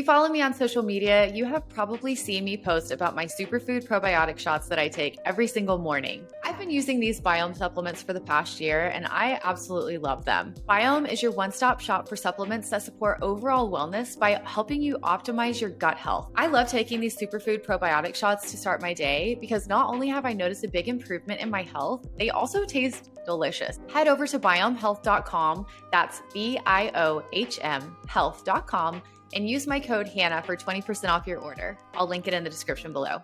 you follow me on social media, you have probably seen me post about my superfood probiotic shots that I take every single morning. I've been using these Biome supplements for the past year, and I absolutely love them. Biome is your one-stop shop for supplements that support overall wellness by helping you optimize your gut health. I love taking these superfood probiotic shots to start my day because not only have I noticed a big improvement in my health, they also taste delicious. Head over to biomehealth.com, that's BIOHM health.com, and use my code Hannah for 20% off your order. I'll link it in the description below.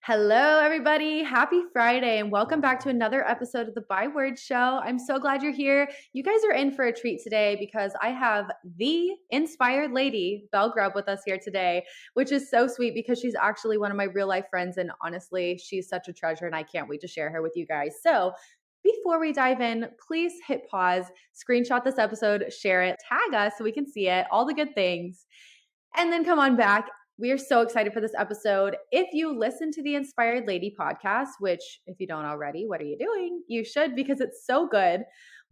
Hello, everybody. Happy Friday, and welcome back to another episode of the Byword Show. I'm so glad you're here. You guys are in for a treat today because I have the inspired lady, Belle Grubb, with us here today, which is so sweet because she's actually one of my real life friends, and honestly, she's such a treasure, and I can't wait to share her with you guys. So before we dive in, please hit pause, screenshot this episode, share it, tag us so we can see it, all the good things, and then come on back. We are so excited for this episode. If you listen to the Inspired Lady podcast, which if you don't already, what are you doing? You should, because it's so good.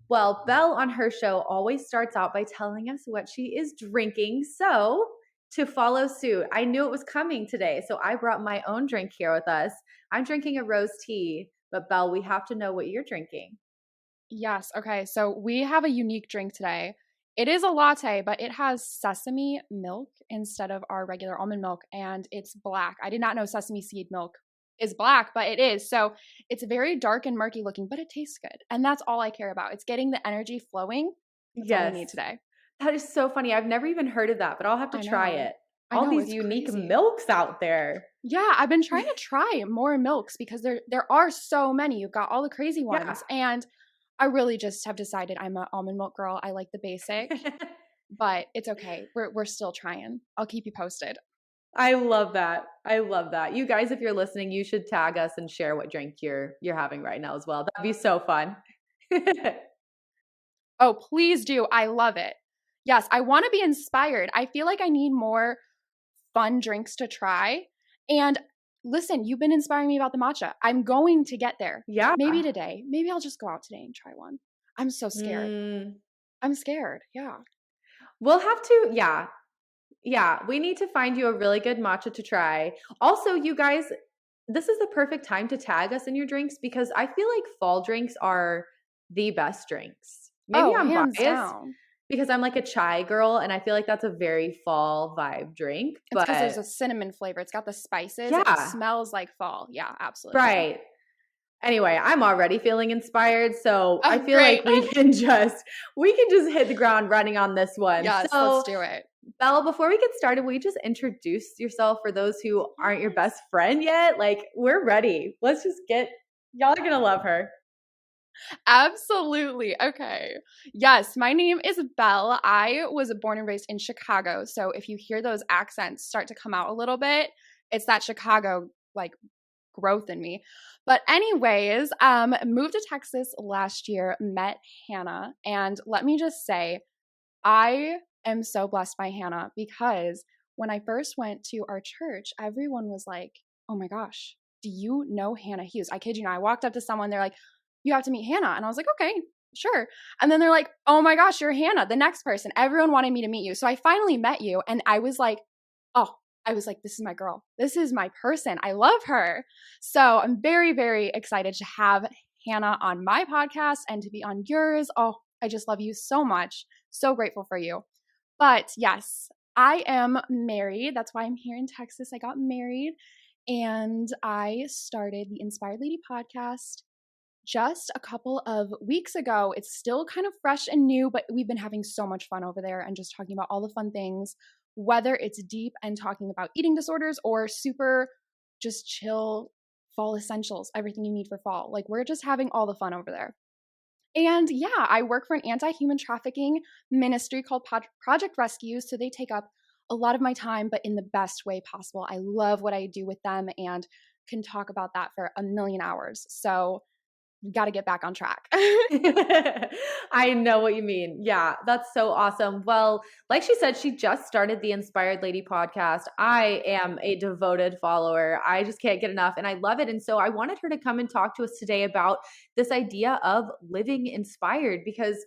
Well, Belle on her show always starts out by telling us what she is drinking. So to follow suit, I knew it was coming today, so I brought my own drink here with us. I'm drinking a rose tea. But Belle, we have to know what you're drinking. Yes. Okay. So we have a unique drink today. It is a latte, but it has sesame milk instead of our regular almond milk, and it's black. I did not know sesame seed milk is black, but it is. So it's very dark and murky looking, but it tastes good. And that's all I care about. It's getting the energy flowing. That's all we need today. That is so funny. I've never even heard of that, but I'll have to try it. All these unique milks out there. Yeah, I've been trying to try more milks because there are so many. You've got all the crazy ones. Yeah. And I really just have decided I'm an almond milk girl. I like the basic, but it's okay. We're still trying. I'll keep you posted. I love that. I love that. You guys, if you're listening, you should tag us and share what drink you're having right now as well. That'd be so fun. Oh, please do. I love it. Yes, I want to be inspired. I feel like I need more fun drinks to try. And listen, you've been inspiring me about the matcha. I'm going to get there. Yeah. Maybe today. Maybe I'll just go out today and try one. I'm so scared. I'm scared. Yeah. We'll have to. Yeah. Yeah. We need to find you a really good matcha to try. Also, you guys, this is the perfect time to tag us in your drinks because I feel like fall drinks are the best drinks. Maybe I'm biased. Down. Because I'm like a chai girl, and I feel like that's a very fall vibe drink. It's because there's a cinnamon flavor. It's got the spices. Yeah. It smells like fall. Yeah, absolutely. Right. Anyway, I'm already feeling inspired, so I feel like we can just hit the ground running on this one. Yes, so, let's do it. Belle, before we get started, will you just introduce yourself for those who aren't your best friend yet? Like, we're ready. Let's just y'all are going to love her. Absolutely. Okay. Yes, my name is Belle. I was born and raised in Chicago. So if you hear those accents start to come out a little bit, it's that Chicago like growth in me. But anyways, moved to Texas last year, met Hannah, and let me just say, I am so blessed by Hannah because when I first went to our church, everyone was like, "Oh my gosh, do you know Hannah Hughes?" I kid you not. I walked up to someone, they're like, "You have to meet Hannah." And I was like, "Okay, sure." And then they're like, "Oh my gosh, you're Hannah, the next person. Everyone wanted me to meet you." So I finally met you, and I was like, this is my girl. This is my person. I love her. So I'm very, very excited to have Hannah on my podcast and to be on yours. Oh, I just love you so much. So grateful for you. But yes, I am married. That's why I'm here in Texas. I got married, and I started the Inspired Lady podcast just a couple of weeks ago. It's still kind of fresh and new, but we've been having so much fun over there and just talking about all the fun things, whether it's deep and talking about eating disorders or super just chill fall essentials, everything you need for fall. Like, we're just having all the fun over there. And yeah, I work for an anti-human trafficking ministry called Project Rescue. So they take up a lot of my time, but in the best way possible. I love what I do with them and can talk about that for a million hours. So we got to get back on track. I know what you mean. Yeah, that's so awesome. Well, like she said, she just started the Inspired Lady podcast. I am a devoted follower. I just can't get enough, and I love it. And so I wanted her to come and talk to us today about this idea of living inspired, because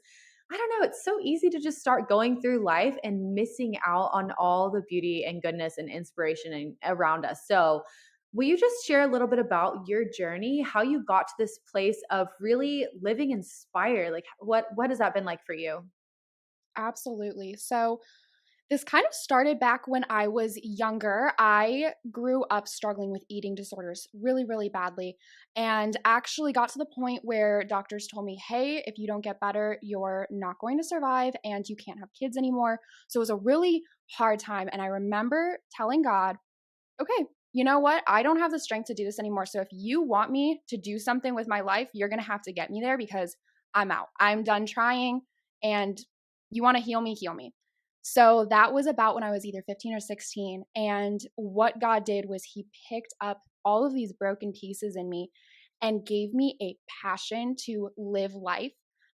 I don't know, it's so easy to just start going through life and missing out on all the beauty and goodness and inspiration around us. So, will you just share a little bit about your journey, how you got to this place of really living inspired? Like what has that been like for you? Absolutely. So, this kind of started back when I was younger. I grew up struggling with eating disorders really, really badly, and actually got to the point where doctors told me, hey, if you don't get better, you're not going to survive and you can't have kids anymore. So it was a really hard time. And I remember telling God, okay, you know what? I don't have the strength to do this anymore. So if you want me to do something with my life, you're going to have to get me there because I'm out. I'm done trying. And you want to heal me, heal me. So that was about when I was either 15 or 16. And what God did was He picked up all of these broken pieces in me and gave me a passion to live life,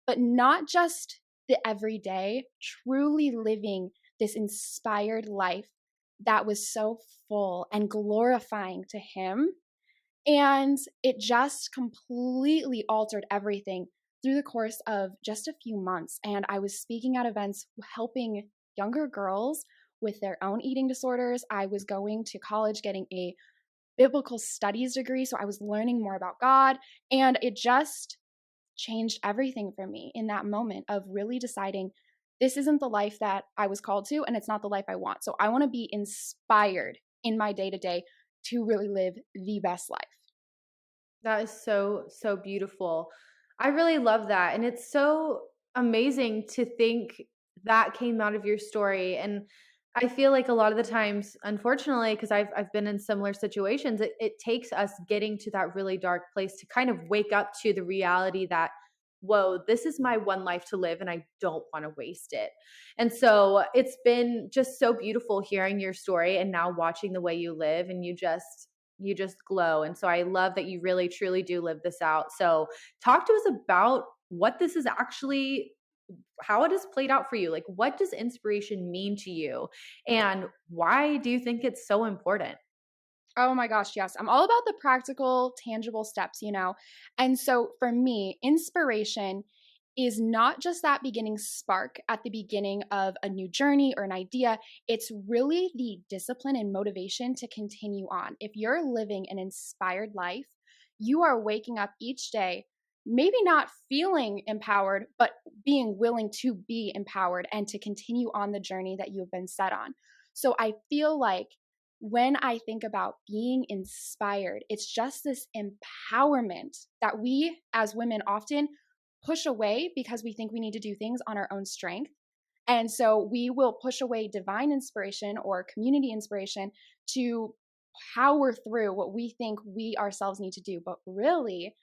but not just the everyday, truly living this inspired life that was so full and glorifying to Him. And it just completely altered everything through the course of just a few months. And I was speaking at events helping younger girls with their own eating disorders. I was going to college getting a biblical studies degree. So I was learning more about God. And it just changed everything for me in that moment of really deciding this isn't the life that I was called to, and it's not the life I want. So I want to be inspired in my day to day to really live the best life. That is so, so beautiful. I really love that. And it's so amazing to think that came out of your story. And I feel like a lot of the times, unfortunately, because I've been in similar situations, it takes us getting to that really dark place to kind of wake up to the reality that, whoa, this is my one life to live and I don't want to waste it. And so it's been just so beautiful hearing your story and now watching the way you live, and you just glow. And so I love that you really truly do live this out. So talk to us about what this is actually, how it has played out for you. Like, what does inspiration mean to you? And why do you think it's so important? Oh my gosh, yes. I'm all about the practical, tangible steps, And so for me, inspiration is not just that beginning spark at the beginning of a new journey or an idea. It's really the discipline and motivation to continue on. If you're living an inspired life, you are waking up each day, maybe not feeling empowered, but being willing to be empowered and to continue on the journey that you have been set on. So I feel like when I think about being inspired, it's just this empowerment that we as women often push away because we think we need to do things on our own strength. And so we will push away divine inspiration or community inspiration to power through what we think we ourselves need to do. But really,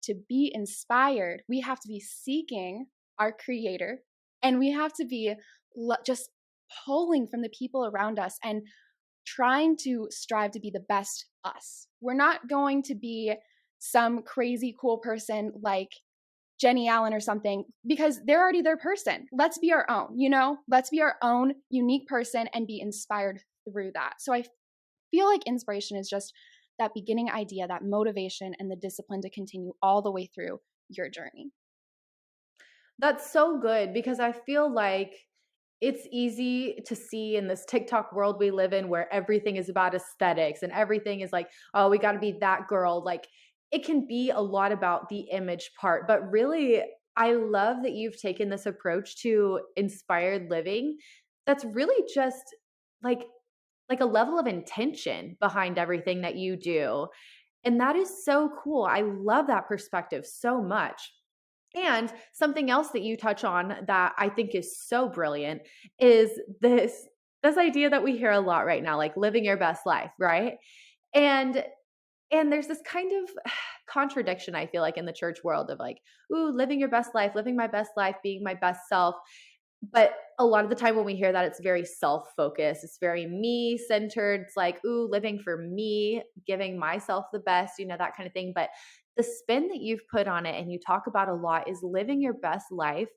to be inspired, we have to be seeking our creator, and we have to be just pulling from the people around us and trying to strive to be the best us. We're not going to be some crazy cool person like Jenny Allen or something because they're already their person. Let's be our own, Let's be our own unique person and be inspired through that. So I feel like inspiration is just that beginning idea, that motivation, and the discipline to continue all the way through your journey. That's so good because I feel like it's easy to see in this TikTok world we live in where everything is about aesthetics and everything is like, oh, we got to be that girl. Like, it can be a lot about the image part, but really, I love that you've taken this approach to inspired living. That's really just like like a level of intention behind everything that you do. And that is so cool. I love that perspective so much. And something else that you touch on that I think is so brilliant is this idea that we hear a lot right now, like living your best life, right? And and there's this kind of contradiction I feel like in the church world of like, ooh, living your best life, living my best life, being my best self. But a lot of the time when we hear that, it's very self-focused. It's very me-centered. It's like, ooh, living for me, giving myself the best, that kind of thing. But the spin that you've put on it and you talk about a lot is living your best life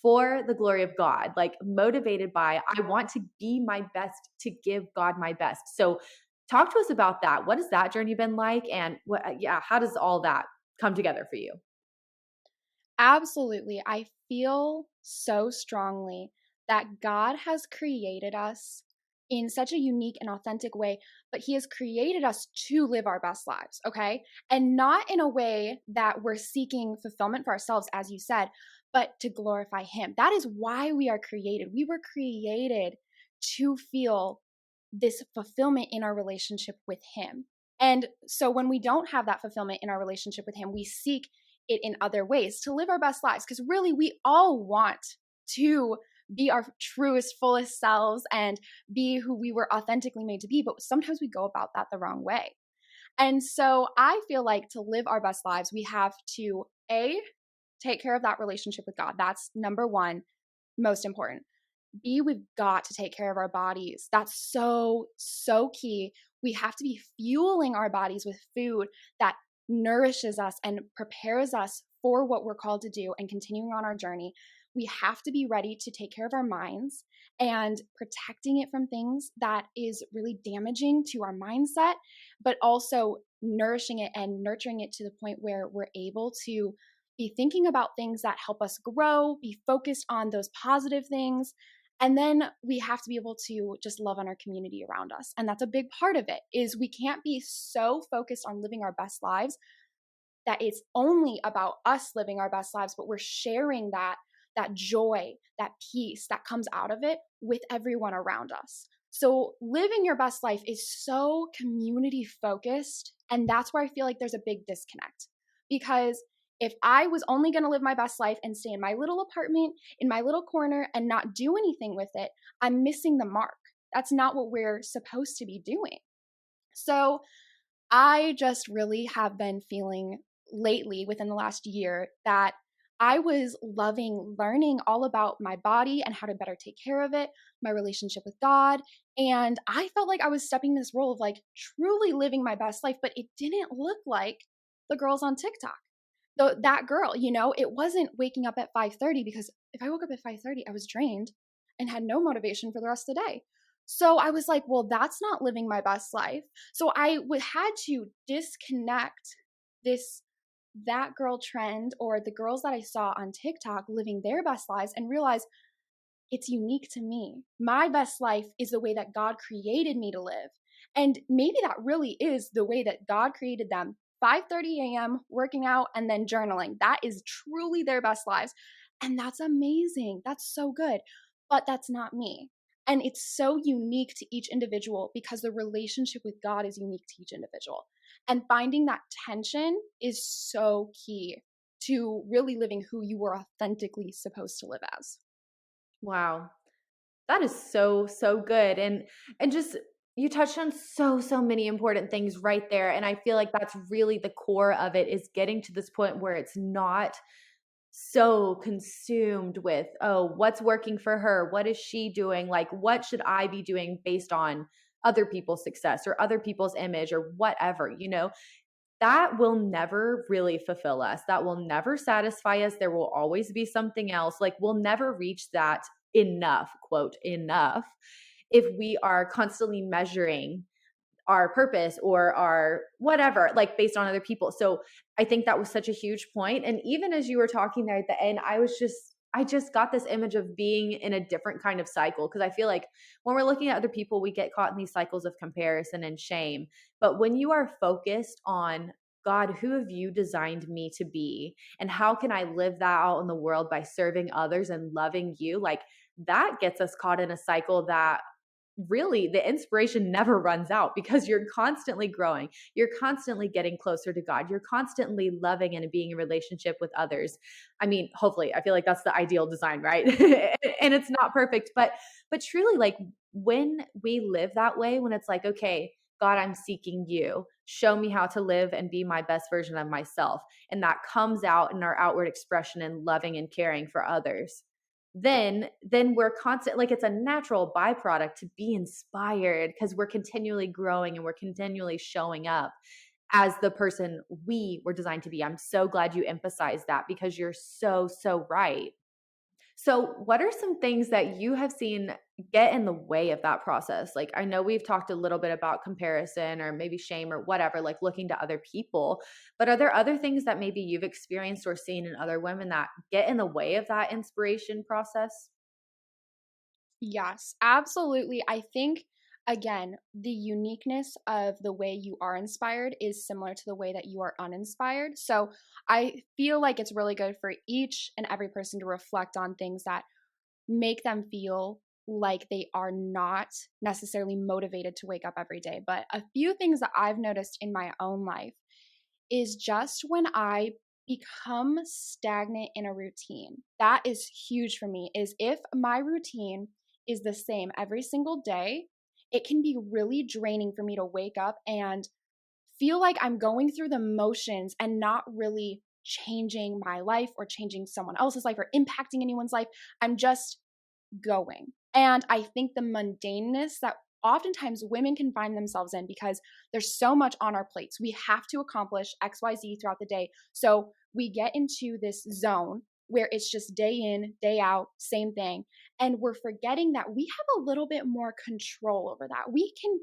for the glory of God, like motivated by, I want to be my best to give God my best. So talk to us about that. What has that journey been like? And how does all that come together for you? Absolutely. I feel so strongly that God has created us in such a unique and authentic way, but He has created us to live our best lives, okay? And not in a way that we're seeking fulfillment for ourselves, as you said, but to glorify Him. That is why we are created. We were created to feel this fulfillment in our relationship with Him. And so when we don't have that fulfillment in our relationship with Him, we seek it in other ways to live our best lives. Because really, we all want to be our truest, fullest selves and be who we were authentically made to be. But sometimes we go about that the wrong way. And so I feel like to live our best lives, we have to take care of that relationship with God. That's number one, most important. B, we've got to take care of our bodies. That's so, so key. We have to be fueling our bodies with food that nourishes us and prepares us for what we're called to do and continuing on our journey. We have to be ready to take care of our minds and protecting it from things that is really damaging to our mindset, but also nourishing it and nurturing it to the point where we're able to be thinking about things that help us grow, be focused on those positive things. And then we have to be able to just love on our community around us. And that's a big part of it is we can't be so focused on living our best lives that it's only about us living our best lives, but we're sharing that joy, that peace that comes out of it with everyone around us. So living your best life is so community focused. And that's where I feel like there's a big disconnect because if I was only going to live my best life and stay in my little apartment, in my little corner, and not do anything with it, I'm missing the mark. That's not what we're supposed to be doing. So I just really have been feeling lately within the last year that I was loving learning all about my body and how to better take care of it, my relationship with God. And I felt like I was stepping this role of like truly living my best life, but it didn't look like the girls on TikTok. That girl, it wasn't waking up at 5:30 because if I woke up at 5:30, I was drained and had no motivation for the rest of the day. So I was like, well, that's not living my best life. So had to disconnect this that girl trend or the girls that I saw on TikTok living their best lives and realize it's unique to me. My best life is the way that God created me to live. And maybe that really is the way that God created them. 5:30 a.m. working out and then journaling. That is truly their best lives. And that's amazing. That's so good. But that's not me. And it's so unique to each individual because the relationship with God is unique to each individual. And finding that tension is so key to really living who you were authentically supposed to live as. Wow. That is so, so good. And just you touched on so many important things right there. And I feel like that's really the core of it is getting to this point where it's not so consumed with, oh, what's working for her? What is she doing? Like, what should I be doing based on other people's success or other people's image or whatever, that will never really fulfill us. That will never satisfy us. There will always be something else. Like we'll never reach that enough, quote, enough, if we are constantly measuring our purpose or our whatever, like based on other people. So I think that was such a huge point. And even as you were talking there at the end, I just got this image of being in a different kind of cycle. Cause I feel like when we're looking at other people, we get caught in these cycles of comparison and shame. But when you are focused on God, who have you designed me to be? And how can I live that out in the world by serving others and loving you? Like that gets us caught in a cycle that really the inspiration never runs out because you're constantly growing. You're constantly getting closer to God. You're constantly loving and being in relationship with others. I mean, hopefully, I feel like that's the ideal design, right? And it's not perfect, but truly like when we live that way, when it's like, okay, God, I'm seeking you. Show me how to live and be my best version of myself. And that comes out in our outward expression and loving and caring for others, then we're constant, like it's a natural byproduct to be inspired because we're continually growing and we're continually showing up as the person we were designed to be. I'm so glad you emphasized that because you're so right. So, what are some things that you have seen get in the way of that process? Like, I know we've talked a little bit about comparison or maybe shame or whatever, like looking to other people, but are there other things that maybe you've experienced or seen in other women that get in the way of that inspiration process? Yes, absolutely. I think, again, the uniqueness of the way you are inspired is similar to the way that you are uninspired. So I feel like it's really good for each and every person to reflect on things that make them feel like they are not necessarily motivated to wake up every day. But a few things that I've noticed in my own life is just when I become stagnant in a routine. That is huge for me. Is if my routine is the same every single day, it can be really draining for me to wake up and feel like I'm going through the motions and not really changing my life or changing someone else's life or impacting anyone's life. I'm just going. And I think the mundaneness that oftentimes women can find themselves in because there's so much on our plates. We have to accomplish XYZ throughout the day. So we get into this zone where it's just day in, day out, same thing. And we're forgetting that we have a little bit more control over that. We can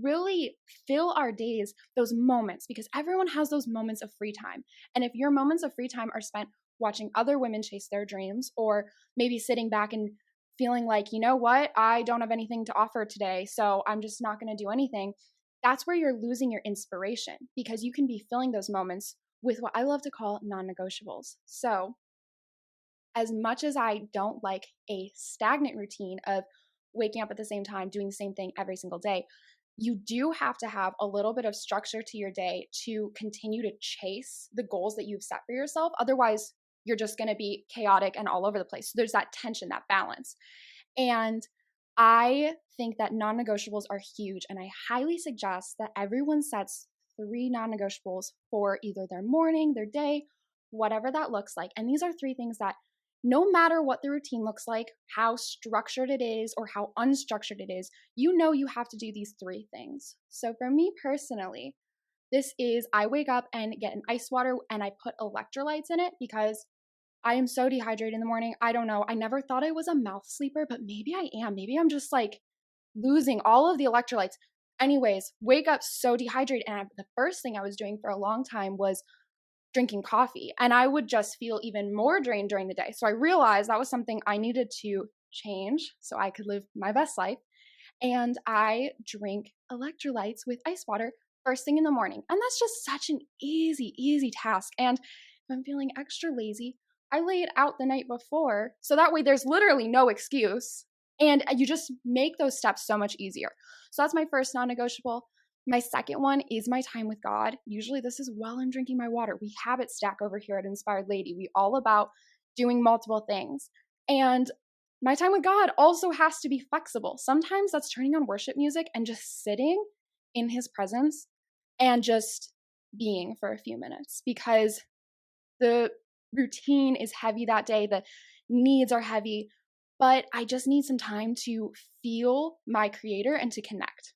really fill our days, those moments, because everyone has those moments of free time. And if your moments of free time are spent watching other women chase their dreams or maybe sitting back and feeling like, you know what, I don't have anything to offer today, so I'm just not going to do anything, that's where you're losing your inspiration because you can be filling those moments with what I love to call non negotiables. So, as much as I don't like a stagnant routine of waking up at the same time, doing the same thing every single day, you do have to have a little bit of structure to your day to continue to chase the goals that you've set for yourself. Otherwise, you're just going to be chaotic and all over the place. So there's that tension, that balance. And I think that non negotiables are huge. And I highly suggest that everyone sets 3 non negotiables for either their morning, their day, whatever that looks like. And these are 3 things that no matter what the routine looks like, how structured it is, or how unstructured it is, you know you have to do these 3 things. So for me personally, this is I wake up and get an ice water and I put electrolytes in it because I am so dehydrated in the morning. I don't know. I never thought I was a mouth sleeper, but maybe I am. Maybe I'm just like losing all of the electrolytes. Anyways, wake up so dehydrated. And the first thing I was doing for a long time was drinking coffee. And I would just feel even more drained during the day. So I realized that was something I needed to change so I could live my best life. And I drink electrolytes with ice water first thing in the morning. And that's just such an easy task. And if I'm feeling extra lazy, I lay it out the night before. So that way there's literally no excuse. And you just make those steps so much easier. So that's my first non negotiable. My second one is my time with God. Usually this is while I'm drinking my water. We habit stack over here at Inspired Lady. We all about doing multiple things. And my time with God also has to be flexible. Sometimes that's turning on worship music and just sitting in his presence and just being for a few minutes because the routine is heavy that day, the needs are heavy, but I just need some time to feel my creator and to connect.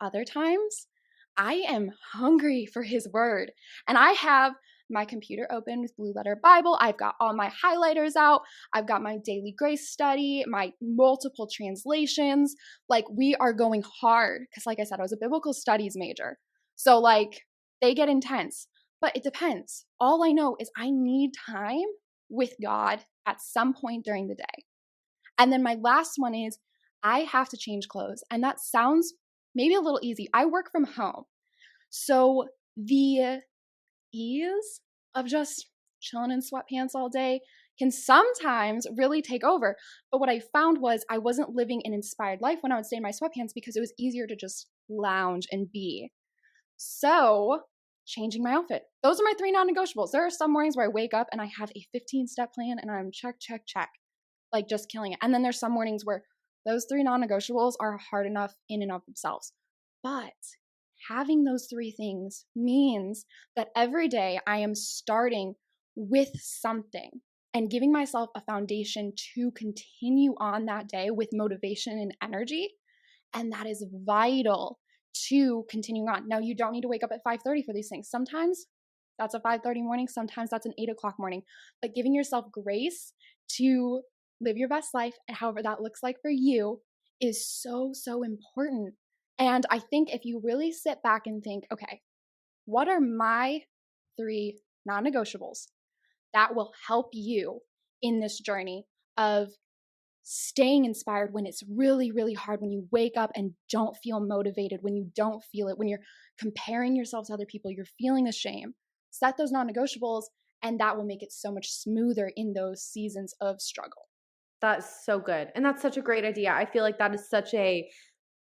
Other times, I am hungry for his word. And I have my computer open with Blue Letter Bible. I've got all my highlighters out. I've got my daily grace study, my multiple translations. Like, we are going hard because, like I said, I was a biblical studies major. So, like, they get intense, but it depends. All I know is I need time with God at some point during the day. And then my last one is I have to change clothes. And that sounds maybe a little easy. I work from home. So the ease of just chilling in sweatpants all day can sometimes really take over. But what I found was I wasn't living an inspired life when I would stay in my sweatpants because it was easier to just lounge and be. So changing my outfit. Those are my 3 non-negotiables. There are some mornings where I wake up and I have a 15-step plan and I'm check, like just killing it. And then there's some mornings where those 3 non-negotiables are hard enough in and of themselves. But having those 3 things means that every day I am starting with something and giving myself a foundation to continue on that day with motivation and energy. And that is vital to continuing on. Now, you don't need to wake up at 5:30 for these things. Sometimes That's a 5:30 morning. Sometimes that's an 8 o'clock morning. But giving yourself grace to live your best life, and however that looks like for you, is so, so important. And I think if you really sit back and think, okay, what are my 3 non negotiables that will help you in this journey of staying inspired when it's really, really hard, when you wake up and don't feel motivated, when you don't feel it, when you're comparing yourself to other people, you're feeling the shame. Set those non negotiables, and that will make it so much smoother in those seasons of struggle. That's so good. And that's such a great idea. I feel like that is such a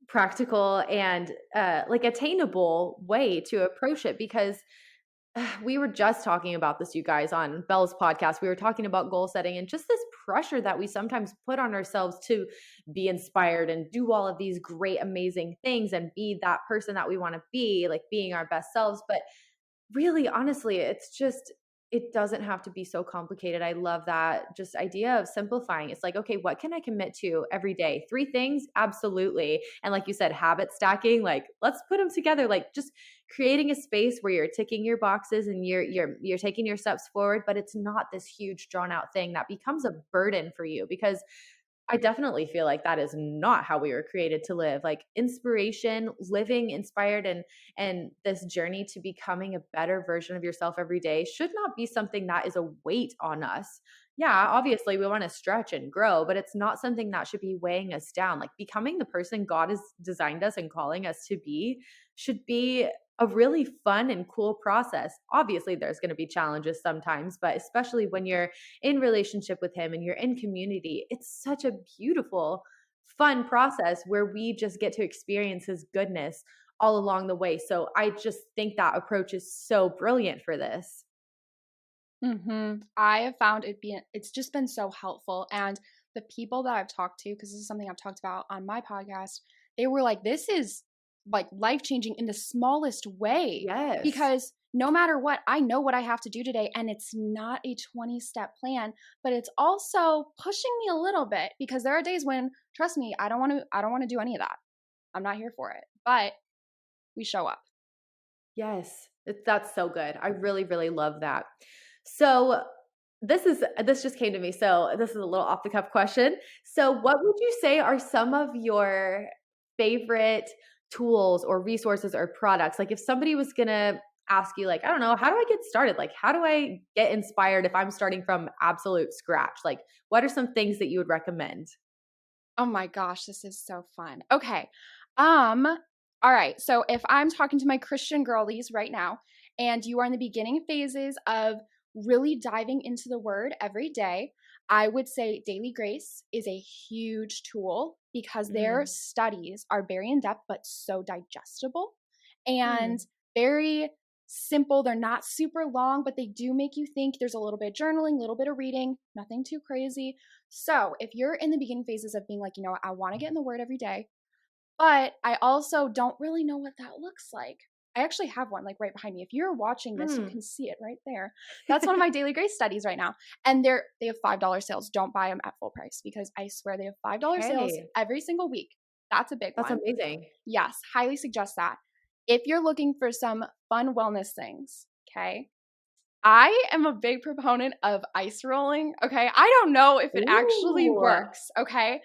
practical and like attainable way to approach it because we were just talking about this, you guys, on Belle's podcast. We were talking about goal setting and just this pressure that we sometimes put on ourselves to be inspired and do all of these great, amazing things and be that person that we want to be, like being our best selves. But really, honestly, it's just it doesn't have to be so complicated. I love that just idea of simplifying. It's like, okay, what can I commit to every day? 3 things? Absolutely. And like you said, habit stacking, like let's put them together. Like just creating a space where you're ticking your boxes and you're taking your steps forward, but it's not this huge drawn out thing that becomes a burden for you because I definitely feel like that is not how we were created to live. Like inspiration, living inspired and this journey to becoming a better version of yourself every day should not be something that is a weight on us. Yeah, obviously we want to stretch and grow, but it's not something that should be weighing us down. Like becoming the person God has designed us and calling us to be should be a really fun and cool process. Obviously there's going to be challenges sometimes, but especially when you're in relationship with him and you're in community, it's such a beautiful, fun process where we just get to experience his goodness all along the way. So I just think that approach is so brilliant for this. I have found it's just been so helpful. And the people that I've talked to, because this is something I've talked about on my podcast, they were like, this is like life changing in the smallest way. Yes. Because no matter what, I know what I have to do today. And it's not a 20-step plan, but it's also pushing me a little bit because there are days when, trust me, I don't want to do any of that. I'm not here for it. But we show up. Yes. That's so good. I really, really love that. So this just came to me. So this is a little off the cuff question. So what would you say are some of your favorite tools or resources or products? Like if somebody was gonna ask you, like, I don't know, how do I get started? Like, how do I get inspired if I'm starting from absolute scratch? Like, what are some things that you would recommend? Oh my gosh, this is so fun. Okay. Um, all right. So if I'm talking to my Christian girlies right now and you are in the beginning phases of really diving into the word every day, I would say Daily Grace is a huge tool because their Mm, studies are very in depth but so digestible and mm. very simple. They're not super long, but they do make you think. There's a little bit of journaling, a little bit of reading, nothing too crazy. So if you're in the beginning phases of being like, you know, I want to get in the word every day, but I also don't really know what that looks like. I actually have one like right behind me. If you're watching this, you Mm. can see it right there. That's one of my daily grace studies right now. And they have $5 sales. Don't buy them at full price because I swear they have $5 sales Okay, every single week. That's a big that's one. amazing. Yes, highly suggest that. If you're looking for some fun wellness things, okay? I am a big proponent of ice rolling, okay? I don't know if it actually Ooh. works, okay?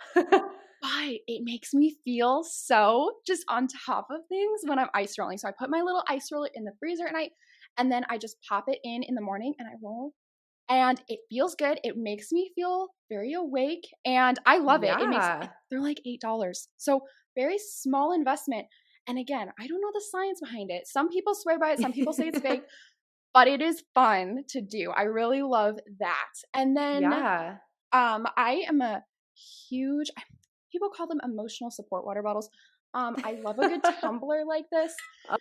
But it makes me feel so just on top of things when I'm ice rolling. So I put my little ice roller in the freezer at night and then I just pop it in the morning and I roll. And it feels good. It makes me feel very awake and I love it. Yeah. They're like $8. So very small investment. And again, I don't know the science behind it. Some people swear by it, some people say it's fake, but it is fun to do. I really love that. And then Yeah. I am a huge people call them emotional support water bottles. I love a good tumbler like this.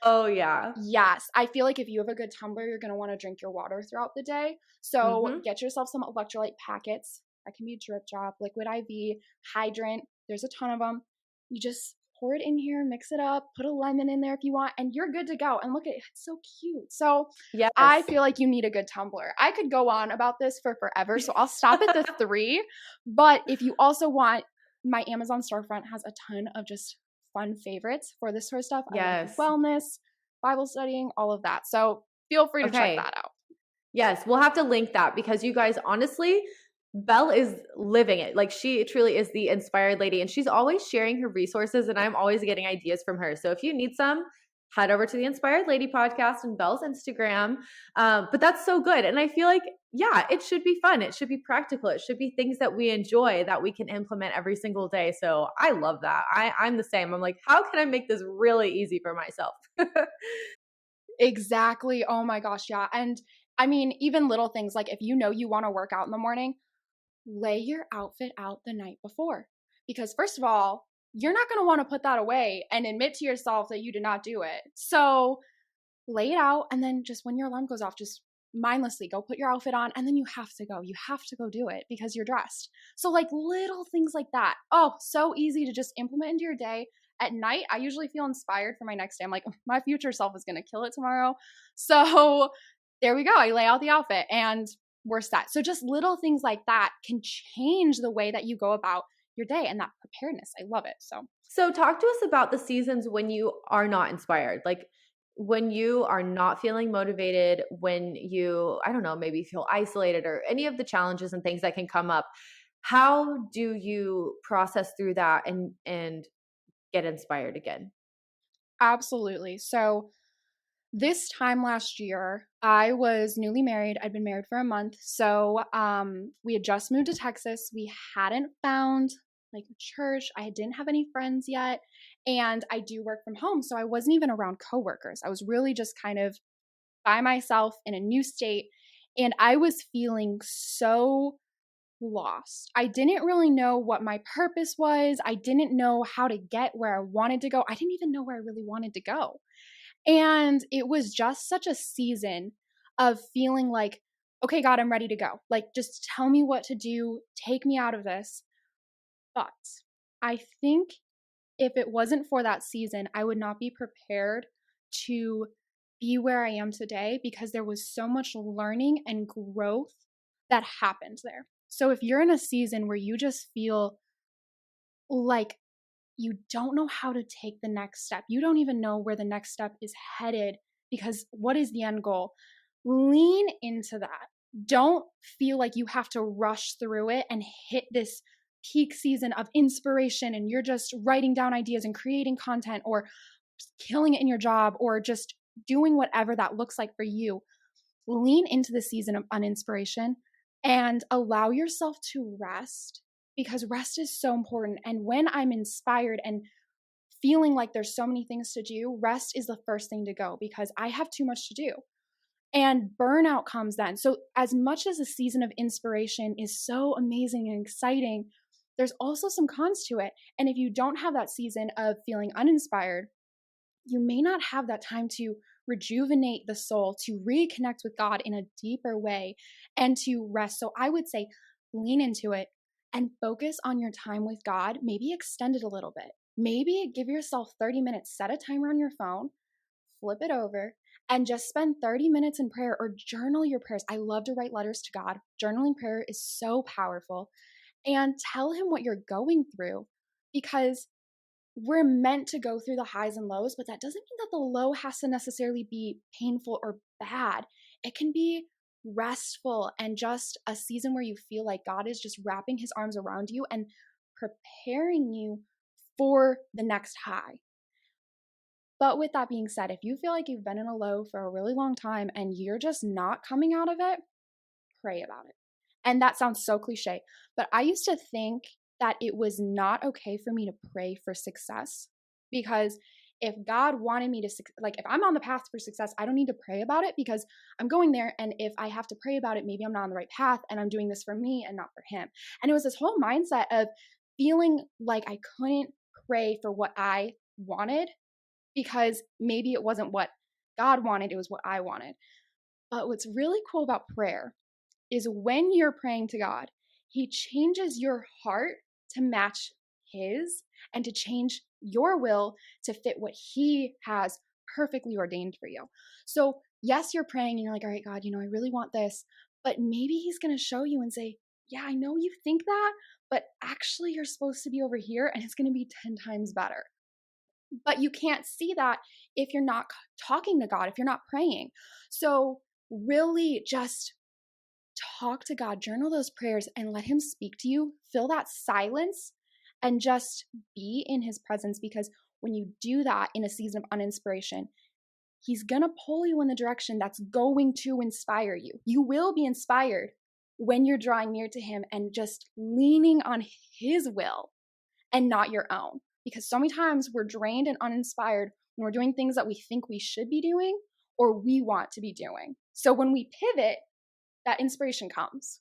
Oh, yeah. Yes, I feel like if you have a good tumbler, you're gonna want to drink your water throughout the day. So Mhm. get yourself some electrolyte packets. That can be drip drop, liquid IV, hydrant. There's a ton of them. You just pour it in here, mix it up, put a lemon in there if you want, and you're good to go. And look at it, it's so cute. So I Yes. feel like you need a good tumbler. I could go on about this for forever, so I'll stop at the three. But if you also want, my Amazon storefront has a ton of just fun favorites for this sort of stuff. I like Yes. wellness, Bible studying, all of that. So feel free to check Okay. that out. Yes, we'll have to link that because you guys, honestly, Belle is living it. Like she truly is the inspired lady and she's always sharing her resources and I'm always getting ideas from her. So if you need some, head over to the Inspired Lady podcast and Belle's Instagram. But that's so good. And I feel like, yeah, it should be fun. It should be practical. It should be things that we enjoy that we can implement every single day. So I love that. I'm the same. I'm like, how can I make this really easy for myself? Exactly. Oh my gosh, yeah. And I mean, even little things like if you know you want to work out in the morning, lay your outfit out the night before. Because, first of all, you're not going to want to put that away and admit to yourself that you did not do it. So, lay it out. And then, just when your alarm goes off, just mindlessly go put your outfit on. And then you have to go. You have to go do it because you're dressed. So, like little things like that. Oh, so easy to just implement into your day. At night, I usually feel inspired for my next day. I'm like, my future self is going to kill it tomorrow. So, there we go. I lay out the outfit and we're set. So just little things like that can change the way that you go about your day and that preparedness. I love it. So So talk to us about the seasons when you are not inspired. Like when you are not feeling motivated, when you, I don't know, maybe feel isolated or any of the challenges and things that can come up. How do you process through that and get inspired again? absolutely. So this time last year, I was newly married. I'd been married for a month. So we had just moved to Texas. We hadn't found like a church. I didn't have any friends yet. And I do work from home. So I wasn't even around coworkers. I was really just kind of by myself in a new state. And I was feeling so lost. I didn't really know what my purpose was. I didn't know how to get where I wanted to go. I didn't even know where I really wanted to go. And it was just such a season of feeling like, okay, God, I'm ready to go. Like, just tell me what to do, take me out of this. But I think if it wasn't for that season, I would not be prepared to be where I am today because there was so much learning and growth that happened there. So if you're in a season where you just feel like you don't know how to take the next step, you don't even know where the next step is headed because what is the end goal? Lean into that. Don't feel like you have to rush through it and hit this peak season of inspiration and you're just writing down ideas and creating content or killing it in your job or just doing whatever that looks like for you. Lean into the season of uninspiration and allow yourself to rest because rest is so important. And when I'm inspired and feeling like there's so many things to do, rest is the first thing to go because I have too much to do. And burnout comes then. So, as much as a season of inspiration is so amazing and exciting, there's also some cons to it. And if you don't have that season of feeling uninspired, you may not have that time to rejuvenate the soul, to reconnect with God in a deeper way, and to rest. So I would say lean into it and focus on your time with God. Maybe extend it a little bit. Maybe give yourself 30 minutes, set a timer on your phone, flip it over, and just spend 30 minutes in prayer or journal your prayers. I love to write letters to God. Journaling prayer is so powerful. And tell Him what you're going through because we're meant to go through the highs and lows, but that doesn't mean that the low has to necessarily be painful or bad. It can be restful and just a season where you feel like God is just wrapping His arms around you and preparing you for the next high. But with that being said, if you feel like you've been in a low for a really long time and you're just not coming out of it, pray about it. And that sounds so cliche, but I used to think that it was not okay for me to pray for success because if God wanted me to, like, if I'm on the path for success, I don't need to pray about it because I'm going there. And if I have to pray about it, maybe I'm not on the right path and I'm doing this for me and not for Him. And it was this whole mindset of feeling like I couldn't pray for what I wanted because maybe it wasn't what God wanted, it was what I wanted. But what's really cool about prayer is when you're praying to God, He changes your heart to match His and to change your will to fit what He has perfectly ordained for you. So, yes, you're praying and you're like, all right, God, I really want this. But maybe He's going to show you and say, yeah, I know you think that, but actually you're supposed to be over here and it's going to be 10 times better. But you can't see that if you're not talking to God, if you're not praying. So really just talk to God, journal those prayers, and let Him speak to you. Fill that silence and just be in His presence, because when you do that in a season of uninspiration, He's going to pull you in the direction that's going to inspire you. You will be inspired when you're drawing near to Him and just leaning on His will and not your own. Because so many times we're drained and uninspired when we're doing things that we think we should be doing or we want to be doing. So when we pivot, that inspiration comes.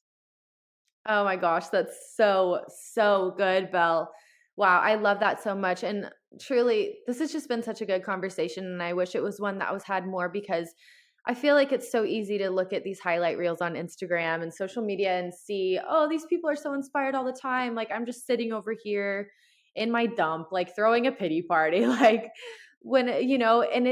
Oh my gosh, that's so, so good, Belle. Wow, I love that so much. And truly, this has just been such a good conversation. And I wish it was one that was had more, because I feel like it's so easy to look at these highlight reels on Instagram and social media and see, oh, these people are so inspired all the time. Like, I'm just sitting over here in my dump, like throwing a pity party. Like, when, and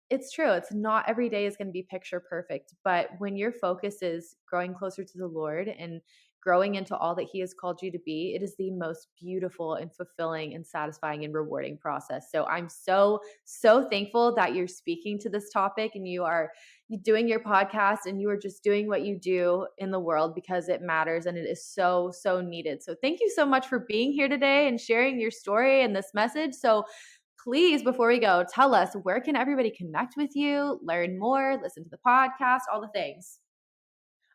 it's true. It's not every day is going to be picture perfect, but when your focus is growing closer to the Lord and growing into all that He has called you to be, it is the most beautiful and fulfilling and satisfying and rewarding process. So I'm so, so thankful that you're speaking to this topic and you're doing your podcast and you are just doing what you do in the world, because it matters and it is so, so needed. So thank you so much for being here today and sharing your story and this message. So please, before we go, tell us, where can everybody connect with you, learn more, listen to the podcast, all the things?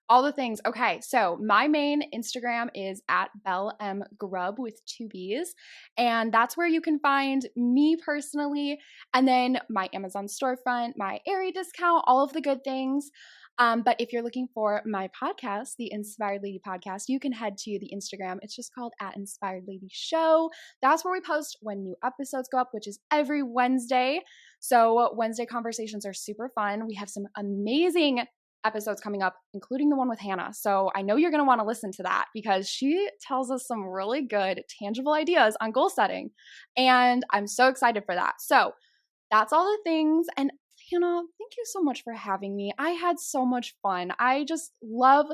All the things. Okay, so my main Instagram is at Belle Grubb with 2 B's. And that's where you can find me personally. And then my Amazon storefront, my Aerie discount, all of the good things. But if you're looking for my podcast, the Inspired Lady Podcast, you can head to the Instagram. It's just called @InspiredLadyShow. That's where we post when new episodes go up, which is every Wednesday. So Wednesday conversations are super fun. We have some amazing episodes coming up, including the one with Hannah. So I know you're going to want to listen to that, because she tells us some really good, tangible ideas on goal setting. And I'm so excited for that. So that's all the things. And Hannah, thank you so much for having me. I had so much fun. I just love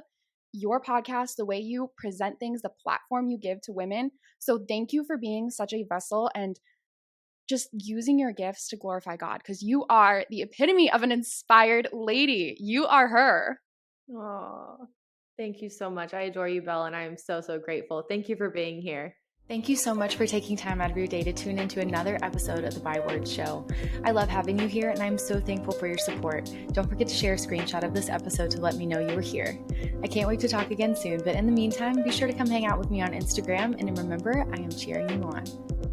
your podcast, the way you present things, the platform you give to women. So thank you for being such a vessel and just using your gifts to glorify God, because you are the epitome of an inspired lady. You are her. Oh, thank you so much. I adore you, Belle, and I am so, so grateful. Thank you for being here. Thank you so much for taking time out of your day to tune into another episode of the Byword Show. I love having you here, and I'm so thankful for your support. Don't forget to share a screenshot of this episode to let me know you were here. I can't wait to talk again soon, but in the meantime, be sure to come hang out with me on Instagram, and remember, I am cheering you on.